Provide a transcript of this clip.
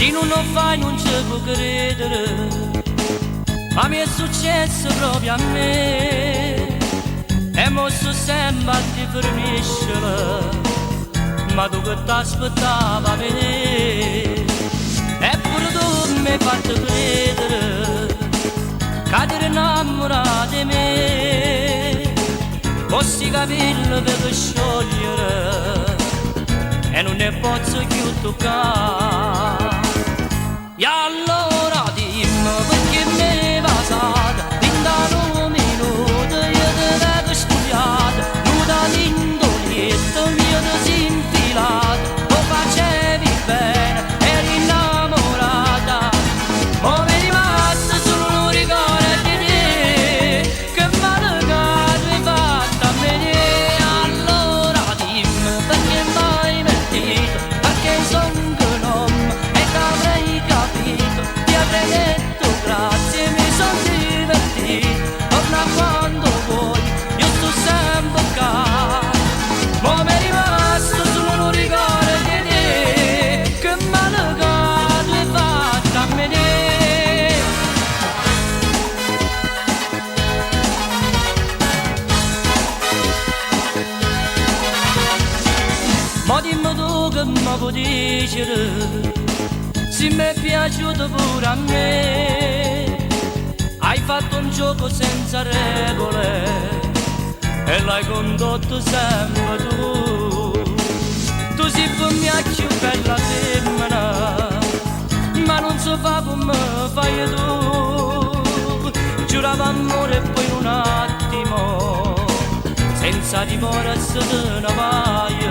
chi non lo fa non ci può credere, ma mi è successo proprio a me. E mo sto sempre a ti fermiscere, ma tu che t'aspettava a vedere. Eppure tu mi hai fatto credere che ti eri innamorata di me. Questi capelli per sciogliere e non ne posso più toccare. E allora dimmi perché mi passata in da un minuto io te l'avevo studiata, nuda l'indolietta mi ero infilata, lo facevi bene, eri innamorata, ma mi è rimasto solo un ricordo di te, che male che hai fatto a me. Allora dimmi perché mai mentito, perché son un uomo e t'avrei capito, ti avrei detto grazie, mi son divertito, torna quando vuoi, io sto sempre qua. Ma mi è rimasto solo un ricordo di te, che male che hai fatto a me. Ma dimmi tu che mi puoi dire se mi è piaciuto pure a me. Hai fatto un gioco senza regole e l'hai condotto sempre tu. Tu sei per me più bella femmina, ma non so fa come fai tu. Giuravo amore e poi in un attimo senza dimora se ne vai.